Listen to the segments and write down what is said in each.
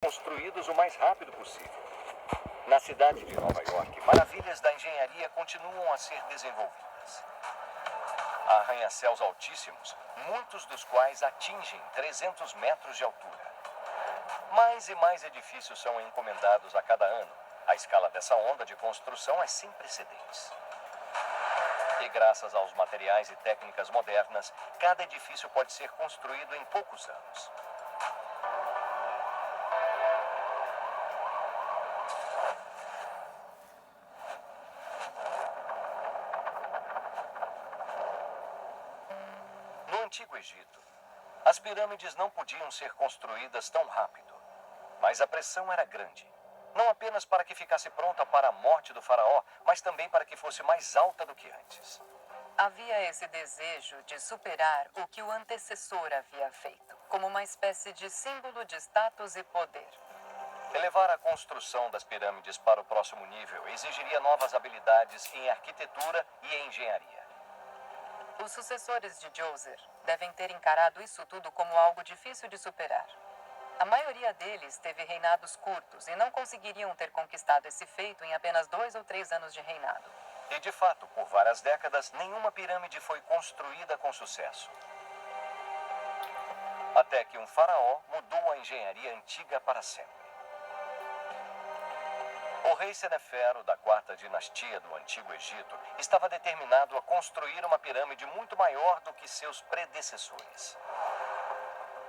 construídos o mais rápido possível. Na cidade de Nova York, maravilhas da engenharia continuam a ser desenvolvidas. Há arranha-céus altíssimos, muitos dos quais atingem 300 metros de altura. Mais e mais edifícios são encomendados a cada ano. A escala dessa onda de construção é sem precedentes. E graças aos materiais e técnicas modernas, cada edifício pode ser construído em poucos anos. No Antigo Egito, as pirâmides não podiam ser construídas tão rápido, mas a pressão era grande. Não apenas para que ficasse pronta para a morte do faraó, mas também para que fosse mais alta do que antes. Havia esse desejo de superar o que o antecessor havia feito, como uma espécie de símbolo de status e poder. Elevar a construção das pirâmides para o próximo nível exigiria novas habilidades em arquitetura e engenharia. Os sucessores de Djoser devem ter encarado isso tudo como algo difícil de superar. A maioria deles teve reinados curtos e não conseguiriam ter conquistado esse feito em apenas 2 ou 3 anos de reinado. E, de fato, por várias décadas, nenhuma pirâmide foi construída com sucesso. Até que um faraó mudou a engenharia antiga para sempre. O rei Senefero, da 4ª dinastia do Antigo Egito, estava determinado a construir uma pirâmide muito maior do que seus predecessores.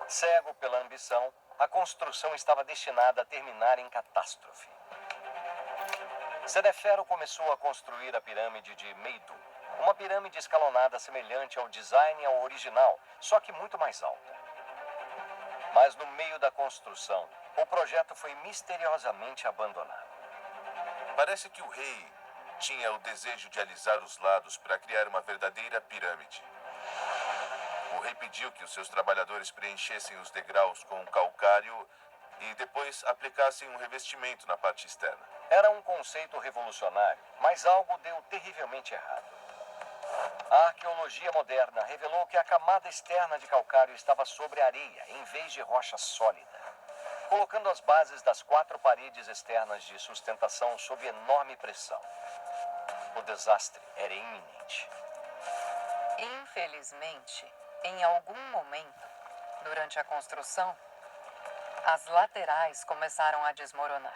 Cego pela ambição, a construção estava destinada a terminar em catástrofe. Senefero começou a construir a pirâmide de Meidu, uma pirâmide escalonada semelhante ao design ao original, só que muito mais alta. Mas no meio da construção, o projeto foi misteriosamente abandonado. Parece que o rei tinha o desejo de alisar os lados para criar uma verdadeira pirâmide. O rei pediu que os seus trabalhadores preenchessem os degraus com calcário e depois aplicassem um revestimento na parte externa. Era um conceito revolucionário, mas algo deu terrivelmente errado. A arqueologia moderna revelou que a camada externa de calcário estava sobre areia, em vez de rocha sólida, colocando as bases das 4 paredes externas de sustentação sob enorme pressão. O desastre era iminente. Infelizmente, em algum momento, durante a construção, as laterais começaram a desmoronar.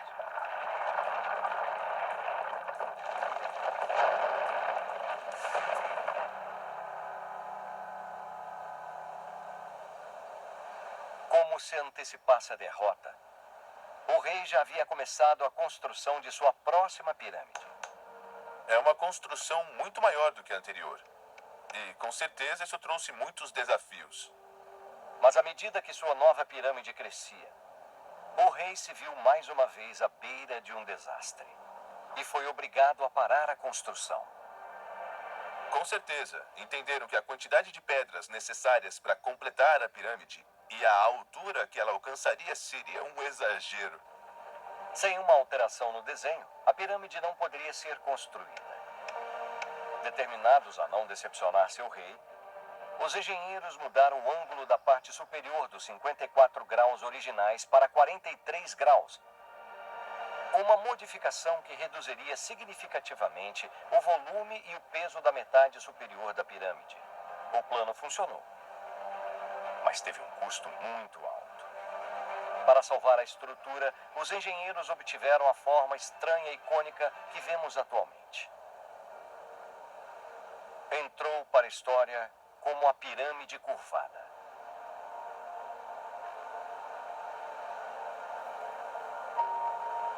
Como se antecipasse a derrota, o rei já havia começado a construção de sua próxima pirâmide. É uma construção muito maior do que a anterior. E, com certeza, isso trouxe muitos desafios. Mas à medida que sua nova pirâmide crescia, o rei se viu mais uma vez à beira de um desastre e foi obrigado a parar a construção. Com certeza, entenderam que a quantidade de pedras necessárias para completar a pirâmide e a altura que ela alcançaria seria um exagero. Sem uma alteração no desenho, a pirâmide não poderia ser construída. Determinados a não decepcionar seu rei, os engenheiros mudaram o ângulo da parte superior dos 54 graus originais para 43 graus. Uma modificação que reduziria significativamente o volume e o peso da metade superior da pirâmide. O plano funcionou, mas teve um custo muito alto. Para salvar a estrutura, os engenheiros obtiveram a forma estranha e cônica que vemos atualmente. Entrou para a história como a pirâmide curvada.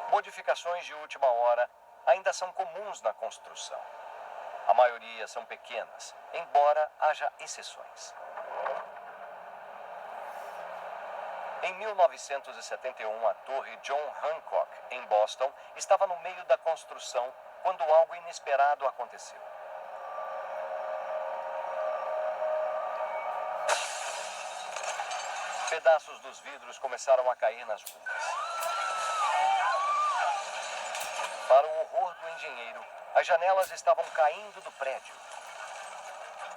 Modificações de última hora ainda são comuns na construção. A maioria são pequenas, embora haja exceções. Em 1971, a torre John Hancock, em Boston, estava no meio da construção quando algo inesperado aconteceu. Pedaços dos vidros começaram a cair nas ruas. Para o horror do engenheiro, as janelas estavam caindo do prédio.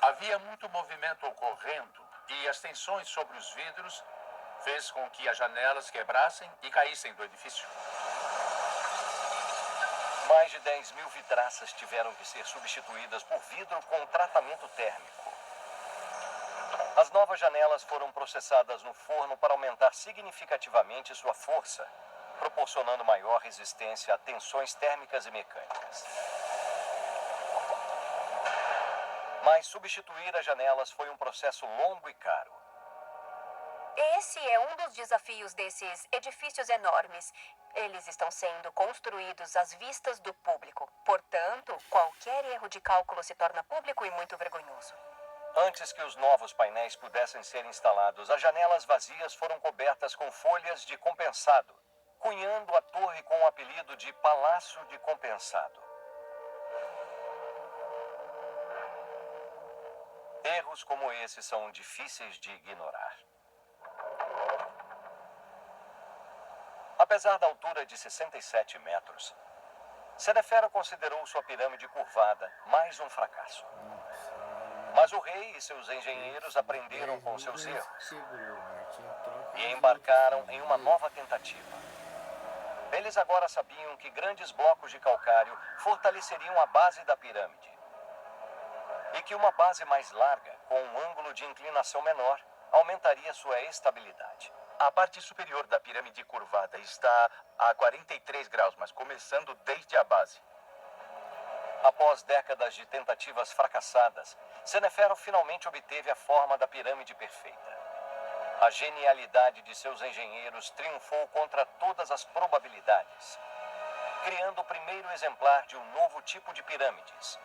Havia muito movimento ocorrendo e as tensões sobre os vidros Fez com que as janelas quebrassem e caíssem do edifício. Mais de 10 mil vidraças tiveram que ser substituídas por vidro com tratamento térmico. As novas janelas foram processadas no forno para aumentar significativamente sua força, proporcionando maior resistência a tensões térmicas e mecânicas. Mas substituir as janelas foi um processo longo e caro. Esse é um dos desafios desses edifícios enormes. Eles estão sendo construídos às vistas do público. Portanto, qualquer erro de cálculo se torna público e muito vergonhoso. Antes que os novos painéis pudessem ser instalados, as janelas vazias foram cobertas com folhas de compensado, cunhando a torre com o apelido de Palácio de Compensado. Erros como esse são difíceis de ignorar. Apesar da altura de 67 metros, Senefero considerou sua pirâmide curvada mais um fracasso. Mas o rei e seus engenheiros aprenderam com seus erros e embarcaram em uma nova tentativa. Eles agora sabiam que grandes blocos de calcário fortaleceriam a base da pirâmide e que uma base mais larga, com um ângulo de inclinação menor, aumentaria sua estabilidade. A parte superior da pirâmide curvada está a 43 graus, mas começando desde a base. Após décadas de tentativas fracassadas, Senefero finalmente obteve a forma da pirâmide perfeita. A genialidade de seus engenheiros triunfou contra todas as probabilidades, criando o primeiro exemplar de um novo tipo de pirâmides.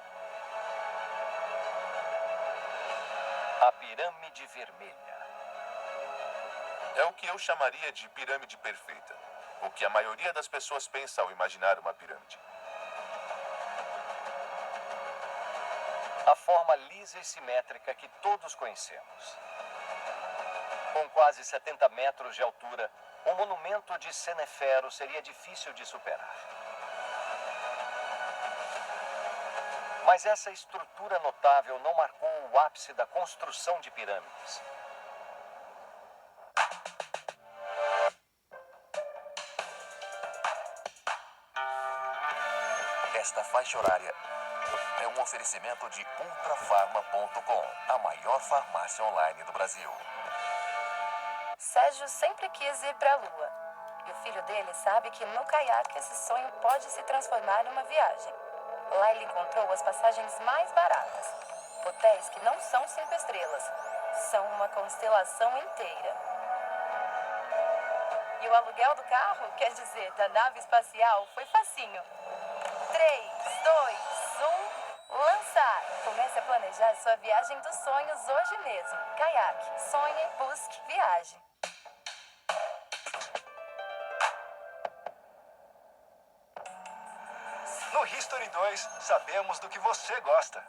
A pirâmide vermelha. É o que eu chamaria de pirâmide perfeita. O que a maioria das pessoas pensa ao imaginar uma pirâmide. A forma lisa e simétrica que todos conhecemos. Com quase 70 metros de altura, o monumento de Senefero seria difícil de superar. Mas essa estrutura notável não marcou o ápice da construção de pirâmides. Esta faixa horária é um oferecimento de ultrafarma.com, a maior farmácia online do Brasil. Sérgio sempre quis ir para a Lua. E o filho dele sabe que no caiaque esse sonho pode se transformar numa viagem. Lá ele encontrou as passagens mais baratas. Hotéis que não são 5 estrelas. São uma constelação inteira. E o aluguel do carro, quer dizer, da nave espacial, foi facinho. 3, 2, 1, lançar! Comece a planejar sua viagem dos sonhos hoje mesmo. Caiaque. Sonhe, busque, viaje. No History 2, sabemos do que você gosta.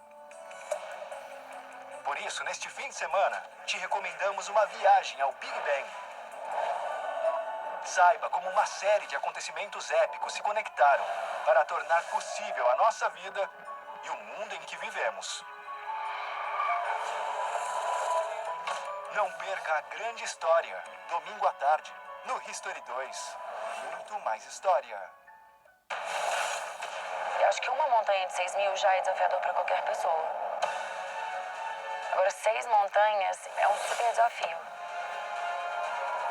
Por isso, neste fim de semana, te recomendamos uma viagem ao Big Bang. Saiba como uma série de acontecimentos épicos se conectaram para tornar possível a nossa vida e o mundo em que vivemos. Não perca a grande história, domingo à tarde, no History 2. Muito mais história. Eu acho que uma montanha de 6.000 já é desafiador para qualquer pessoa. Agora, 6 montanhas é um super desafio.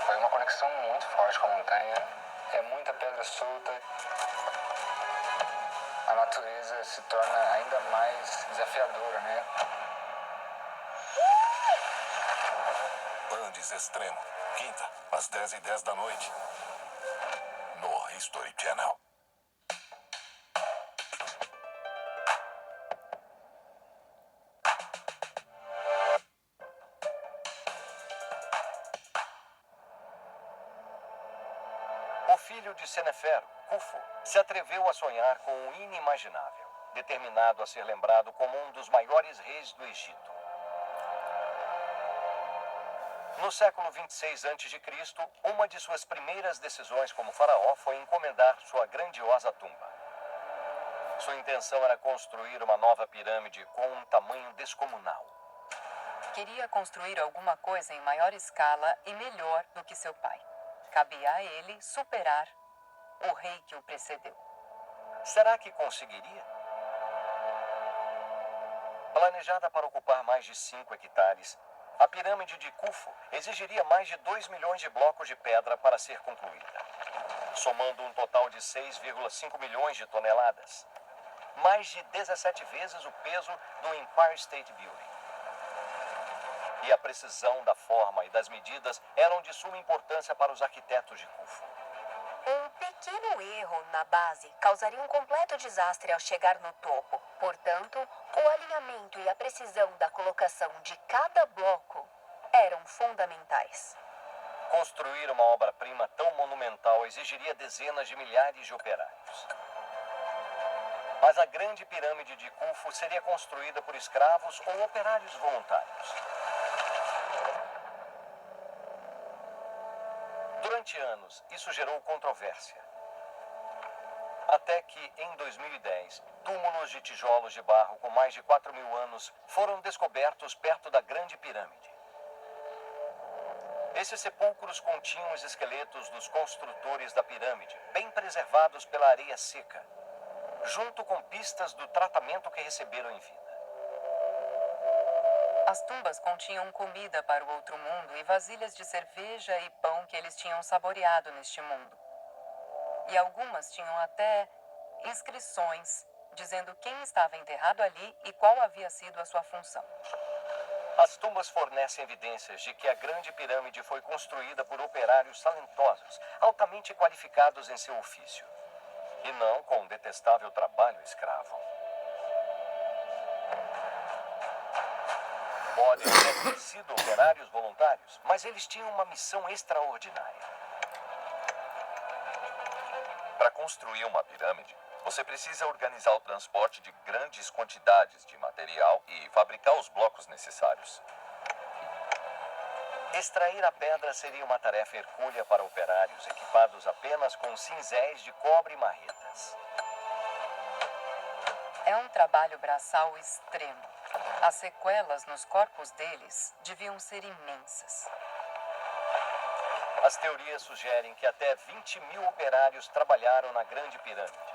Foi uma conexão muito forte com a montanha. É muita pedra solta. A natureza se torna ainda mais desafiadora, né? Andes Extremo, quinta, às 10h10 da noite, no History Channel. O filho de Senefero, Khufu, se atreveu a sonhar com o inimaginável, determinado a ser lembrado como um dos maiores reis do Egito. No século 26 a.C., uma de suas primeiras decisões como faraó foi encomendar sua grandiosa tumba. Sua intenção era construir uma nova pirâmide com um tamanho descomunal. Queria construir alguma coisa em maior escala e melhor do que seu pai. Cabia a ele superar o rei que o precedeu. Será que conseguiria? Planejada para ocupar mais de 5 hectares, a pirâmide de Khufu exigiria mais de 2 milhões de blocos de pedra para ser concluída, somando um total de 6,5 milhões de toneladas, mais de 17 vezes o peso do Empire State Building. E a precisão da forma e das medidas eram de suma importância para os arquitetos de Khufu. Um pequeno erro na base causaria um completo desastre ao chegar no topo. Portanto, o alinhamento e a precisão da colocação de cada bloco eram fundamentais. Construir uma obra-prima tão monumental exigiria dezenas de milhares de operários. Mas a grande pirâmide de Khufu seria construída por escravos ou operários voluntários. Durante anos, isso gerou controvérsia. Até que, em 2010, túmulos de tijolos de barro com mais de 4.000 anos foram descobertos perto da Grande Pirâmide. Esses sepulcros continham os esqueletos dos construtores da pirâmide, bem preservados pela areia seca, junto com pistas do tratamento que receberam em vida. As tumbas continham comida para o outro mundo e vasilhas de cerveja e pão que eles tinham saboreado neste mundo. E algumas tinham até inscrições dizendo quem estava enterrado ali e qual havia sido a sua função. As tumbas fornecem evidências de que a Grande Pirâmide foi construída por operários talentosos, altamente qualificados em seu ofício, e não com um detestável trabalho escravo. Podem ter sido operários voluntários, mas eles tinham uma missão extraordinária. Para construir uma pirâmide, você precisa organizar o transporte de grandes quantidades de material e fabricar os blocos necessários. Extrair a pedra seria uma tarefa hercúlea para operários equipados apenas com cinzéis de cobre e marretas. É um trabalho braçal extremo. As sequelas nos corpos deles deviam ser imensas. As teorias sugerem que até 20.000 operários trabalharam na Grande Pirâmide,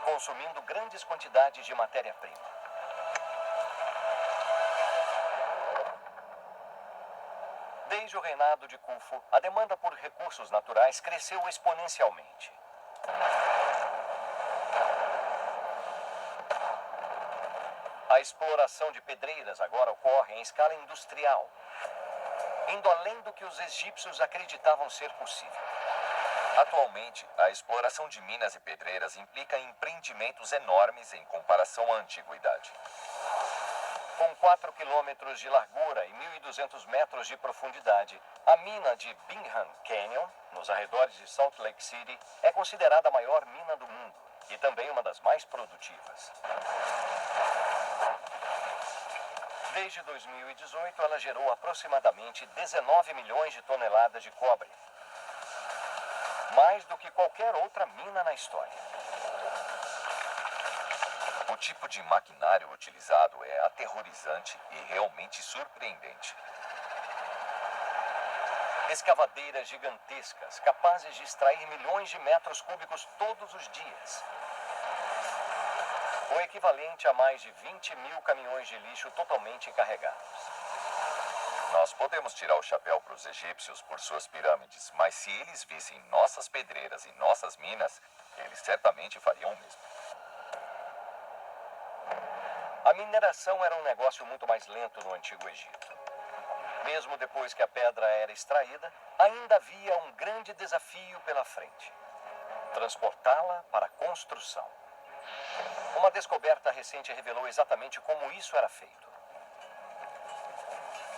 consumindo grandes quantidades de matéria-prima. Desde o reinado de Khufu, a demanda por recursos naturais cresceu exponencialmente. A exploração de pedreiras agora ocorre em escala industrial, indo além do que os egípcios acreditavam ser possível. Atualmente, a exploração de minas e pedreiras implica empreendimentos enormes em comparação à antiguidade. Com 4 quilômetros de largura e 1.200 metros de profundidade, a mina de Bingham Canyon, nos arredores de Salt Lake City, é considerada a maior mina do mundo e também uma das mais produtivas. Desde 2018, ela gerou aproximadamente 19 milhões de toneladas de cobre, mais do que qualquer outra mina na história. O tipo de maquinário utilizado é aterrorizante e realmente surpreendente. Escavadeiras gigantescas, capazes de extrair milhões de metros cúbicos todos os dias. O equivalente a mais de 20.000 caminhões de lixo totalmente carregados. Nós podemos tirar o chapéu para os egípcios por suas pirâmides, mas se eles vissem nossas pedreiras e nossas minas, eles certamente fariam o mesmo. A mineração era um negócio muito mais lento no Antigo Egito. Mesmo depois que a pedra era extraída, ainda havia um grande desafio pela frente: transportá-la para a construção. Uma descoberta recente revelou exatamente como isso era feito.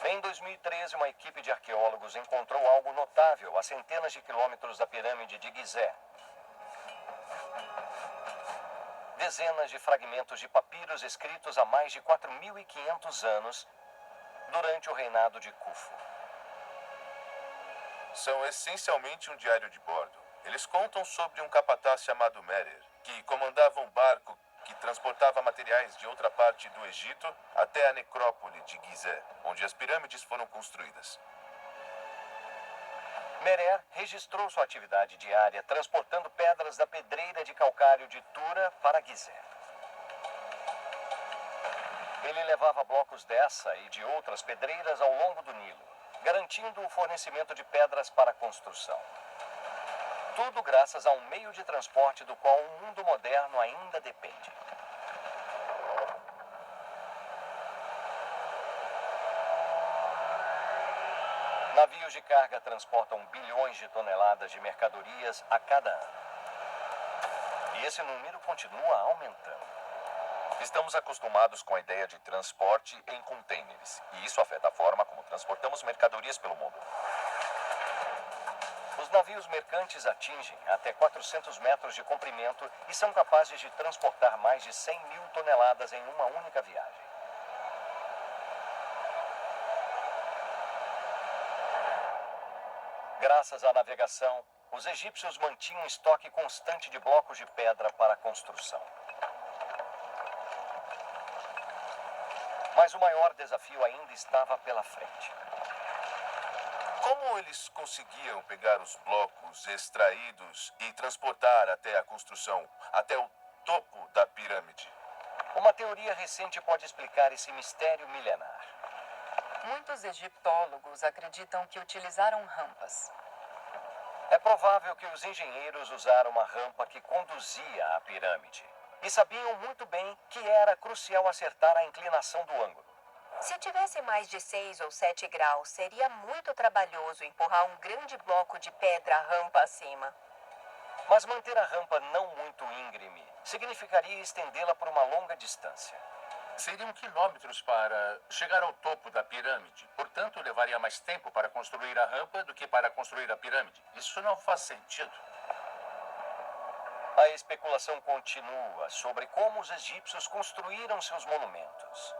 Em 2013, uma equipe de arqueólogos encontrou algo notável a centenas de quilômetros da pirâmide de Gizé. Dezenas de fragmentos de papiros escritos há mais de 4.500 anos durante o reinado de Khufu. São essencialmente um diário de bordo. Eles contam sobre um capataz chamado Merer, que comandava um barco que transportava materiais de outra parte do Egito até a necrópole de Gizé, onde as pirâmides foram construídas. Merer registrou sua atividade diária transportando pedras da pedreira de calcário de Tura para Gizé. Ele levava blocos dessa e de outras pedreiras ao longo do Nilo, garantindo o fornecimento de pedras para a construção. Tudo graças a um meio de transporte do qual o mundo moderno ainda depende. Navios de carga transportam bilhões de toneladas de mercadorias a cada ano. E esse número continua aumentando. Estamos acostumados com a ideia de transporte em contêineres, e isso afeta a forma como transportamos mercadorias pelo mundo. Os navios mercantes atingem até 400 metros de comprimento e são capazes de transportar mais de 100 mil toneladas em uma única viagem. Graças à navegação, os egípcios mantinham estoque constante de blocos de pedra para a construção. Mas o maior desafio ainda estava pela frente. Como eles conseguiam pegar os blocos extraídos e transportar até a construção, até o topo da pirâmide? Uma teoria recente pode explicar esse mistério milenar. Muitos egiptólogos acreditam que utilizaram rampas. É provável que os engenheiros usaram uma rampa que conduzia à pirâmide. E sabiam muito bem que era crucial acertar a inclinação do ângulo. Se tivesse mais de 6 ou 7 graus, seria muito trabalhoso empurrar um grande bloco de pedra rampa acima. Mas manter a rampa não muito íngreme significaria estendê-la por uma longa distância. Seriam quilômetros para chegar ao topo da pirâmide. Portanto, levaria mais tempo para construir a rampa do que para construir a pirâmide. Isso não faz sentido. A especulação continua sobre como os egípcios construíram seus monumentos.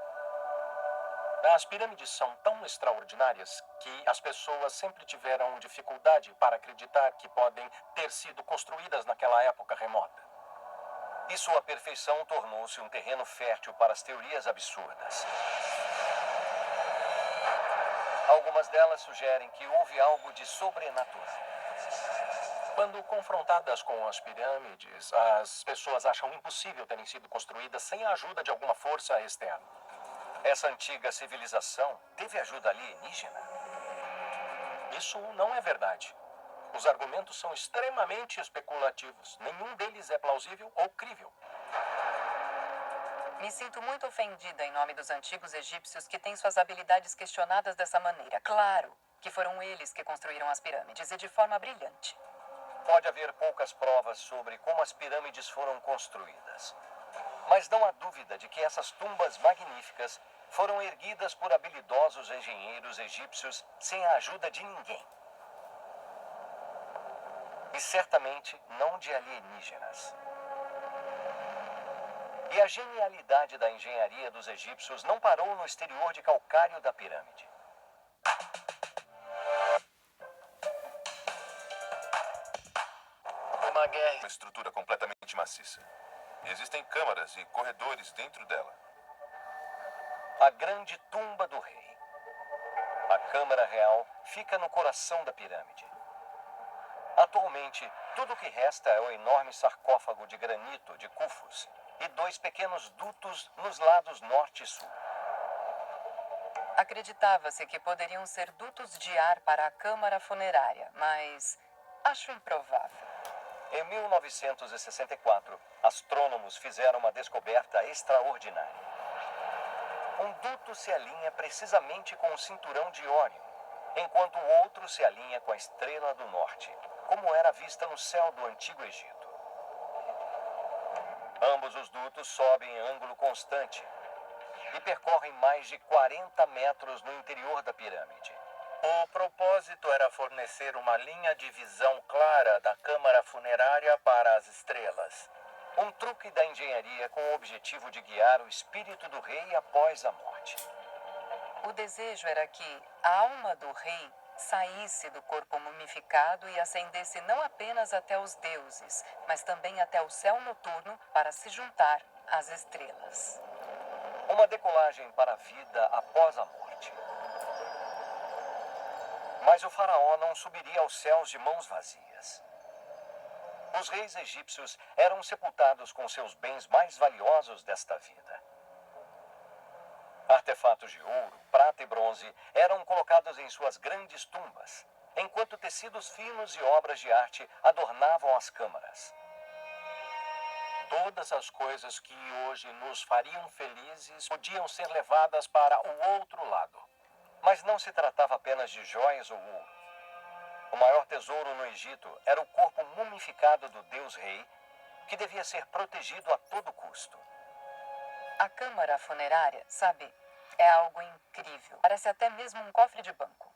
As pirâmides são tão extraordinárias que as pessoas sempre tiveram dificuldade para acreditar que podem ter sido construídas naquela época remota. E sua perfeição tornou-se um terreno fértil para as teorias absurdas. Algumas delas sugerem que houve algo de sobrenatural. Quando confrontadas com as pirâmides, as pessoas acham impossível terem sido construídas sem a ajuda de alguma força externa. Essa antiga civilização teve ajuda alienígena? Isso não é verdade. Os argumentos são extremamente especulativos. Nenhum deles é plausível ou crível. Me sinto muito ofendida em nome dos antigos egípcios que têm suas habilidades questionadas dessa maneira. Claro que foram eles que construíram as pirâmides e de forma brilhante. Pode haver poucas provas sobre como as pirâmides foram construídas. Mas não há dúvida de que essas tumbas magníficas foram erguidas por habilidosos engenheiros egípcios sem a ajuda de ninguém. E certamente não de alienígenas. E a genialidade da engenharia dos egípcios não parou no exterior de calcário da pirâmide. Uma estrutura completamente maciça. Existem câmaras e corredores dentro dela. A grande tumba do rei. A Câmara Real fica no coração da pirâmide. Atualmente, tudo o que resta é o enorme sarcófago de granito de Khufus e 2 pequenos dutos nos lados norte e sul. Acreditava-se que poderiam ser dutos de ar para a câmara funerária, mas acho improvável. Em 1964, astrônomos fizeram uma descoberta extraordinária. Um duto se alinha precisamente com o cinturão de Órion, enquanto o outro se alinha com a estrela do norte, como era vista no céu do Antigo Egito. Ambos os dutos sobem em ângulo constante e percorrem mais de 40 metros no interior da pirâmide. O propósito era fornecer uma linha de visão clara da câmara funerária para as estrelas. Um truque da engenharia com o objetivo de guiar o espírito do rei após a morte. O desejo era que a alma do rei saísse do corpo mumificado e ascendesse não apenas até os deuses, mas também até o céu noturno para se juntar as estrelas. Uma decolagem para a vida após a morte. Mas o faraó não subiria aos céus de mãos vazias. Os reis egípcios eram sepultados com seus bens mais valiosos desta vida. Artefatos de ouro, prata e bronze eram colocados em suas grandes tumbas, enquanto tecidos finos e obras de arte adornavam as câmaras. Todas as coisas que hoje nos fariam felizes podiam ser levadas para o outro lado. Mas não se tratava apenas de joias ou ouro. O maior tesouro no Egito era o corpo mumificado do deus-rei, que devia ser protegido a todo custo. A câmara funerária, sabe, é algo incrível. Parece até mesmo um cofre de banco.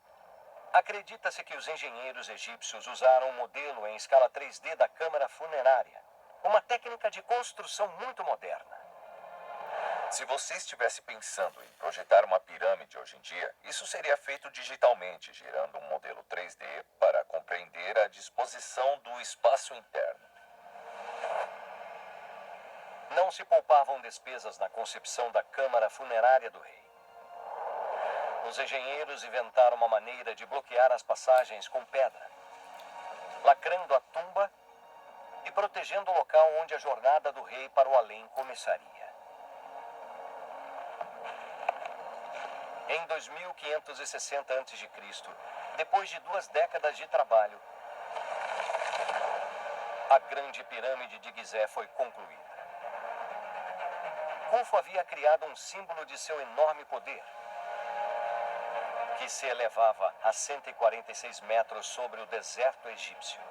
Acredita-se que os engenheiros egípcios usaram um modelo em escala 3D da câmara funerária, uma técnica de construção muito moderna. Se você estivesse pensando em projetar uma pirâmide hoje em dia, isso seria feito digitalmente, gerando um modelo 3D para compreender a disposição do espaço interno. Não se poupavam despesas na concepção da câmara funerária do rei. Os engenheiros inventaram uma maneira de bloquear as passagens com pedra, lacrando a tumba e protegendo o local onde a jornada do rei para o além começaria. Em 2560 a.C., depois de 2 décadas de trabalho, a grande pirâmide de Gizé foi concluída. Khufu havia criado um símbolo de seu enorme poder, que se elevava a 146 metros sobre o deserto egípcio.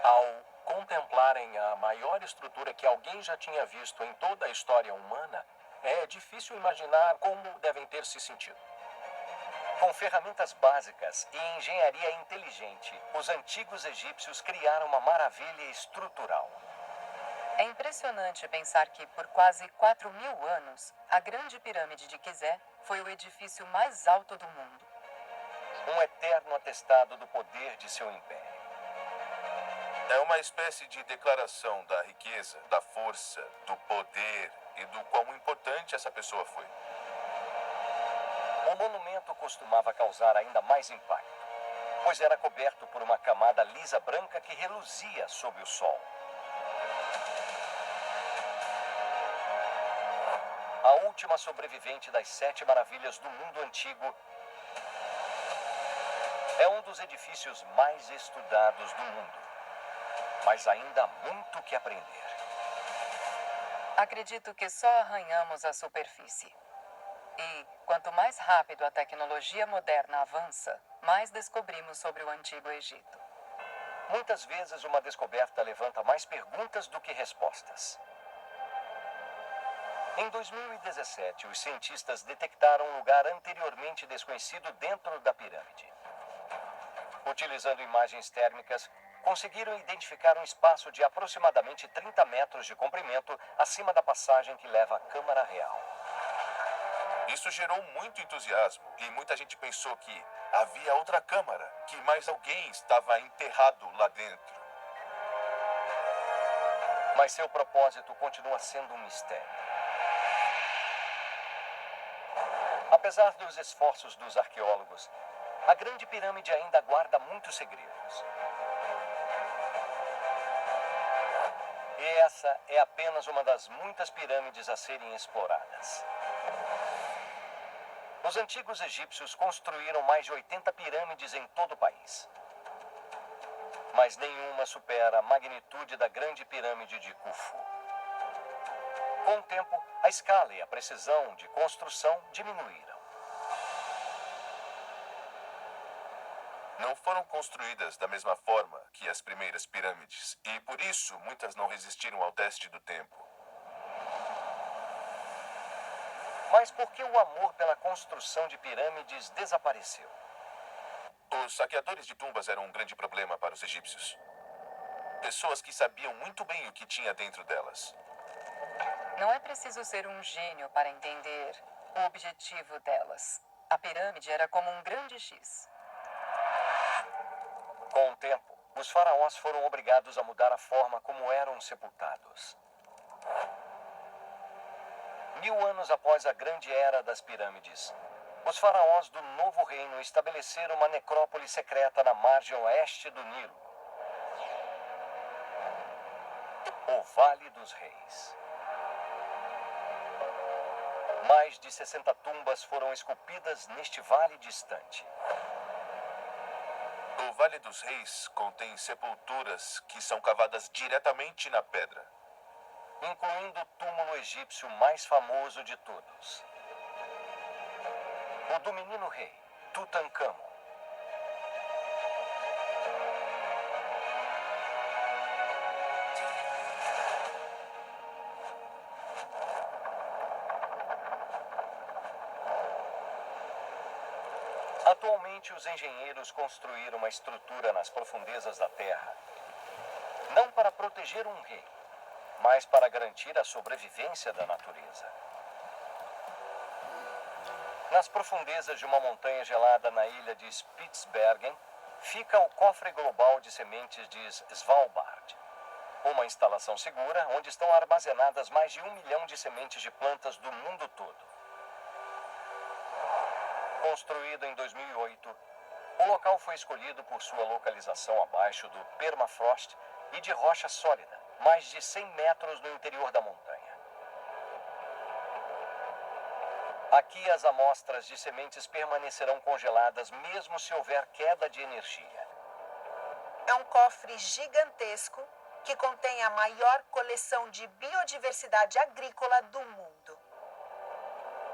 Ao contemplarem a maior estrutura que alguém já tinha visto em toda a história humana, é difícil imaginar como devem ter se sentido. Com ferramentas básicas e engenharia inteligente, os antigos egípcios criaram uma maravilha estrutural. É impressionante pensar que, por quase 4.000 anos, a Grande Pirâmide de Gizé foi o edifício mais alto do mundo. Um eterno atestado do poder de seu império. É uma espécie de declaração da riqueza, da força, do poder e do quão importante essa pessoa foi. O monumento costumava causar ainda mais impacto, pois era coberto por uma camada lisa branca que reluzia sob o sol. A última sobrevivente das 7 maravilhas do mundo antigo é um dos edifícios mais estudados do mundo, mas ainda há muito que aprender. Acredito que só arranhamos a superfície. E, quanto mais rápido a tecnologia moderna avança, mais descobrimos sobre o Antigo Egito. Muitas vezes uma descoberta levanta mais perguntas do que respostas. Em 2017, os cientistas detectaram um lugar anteriormente desconhecido dentro da pirâmide. Utilizando imagens térmicas, conseguiram identificar um espaço de aproximadamente 30 metros de comprimento acima da passagem que leva à Câmara Real. Isso gerou muito entusiasmo e muita gente pensou que havia outra câmara, que mais alguém estava enterrado lá dentro. Mas seu propósito continua sendo um mistério. Apesar dos esforços dos arqueólogos, a Grande Pirâmide ainda guarda muitos segredos. E essa é apenas uma das muitas pirâmides a serem exploradas. Os antigos egípcios construíram mais de 80 pirâmides em todo o país. Mas nenhuma supera a magnitude da Grande Pirâmide de Khufu. Com o tempo, a escala e a precisão de construção diminuíram. Não foram construídas da mesma forma que as primeiras pirâmides, e por isso muitas não resistiram ao teste do tempo. Mas por que o amor pela construção de pirâmides desapareceu? Os saqueadores de tumbas eram um grande problema para os egípcios. Pessoas que sabiam muito bem o que tinha dentro delas. Não é preciso ser um gênio para entender o objetivo delas. A pirâmide era como um grande X. Com o tempo, os faraós foram obrigados a mudar a forma como eram sepultados. 1000 anos após a grande era das pirâmides, os faraós do novo reino estabeleceram uma necrópole secreta na margem oeste do Nilo, o Vale dos Reis. Mais de 60 tumbas foram esculpidas neste vale distante. O Vale dos Reis contém sepulturas que são cavadas diretamente na pedra, incluindo o túmulo egípcio mais famoso de todos, o do menino rei, Tutancâmon. Atualmente, os engenheiros construíram uma estrutura nas profundezas da Terra, não para proteger um rei, mas para garantir a sobrevivência da natureza. Nas profundezas de uma montanha gelada na ilha de Spitsbergen, fica o cofre global de sementes de Svalbard, uma instalação segura onde estão armazenadas mais de 1 milhão de sementes de plantas do mundo todo. Construído em 2008, o local foi escolhido por sua localização abaixo do permafrost e de rocha sólida, mais de 100 metros no interior da montanha. Aqui as amostras de sementes permanecerão congeladas mesmo se houver queda de energia. É um cofre gigantesco que contém a maior coleção de biodiversidade agrícola do mundo.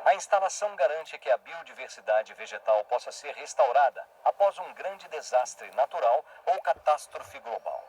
A instalação garante que a biodiversidade vegetal possa ser restaurada após um grande desastre natural ou catástrofe global.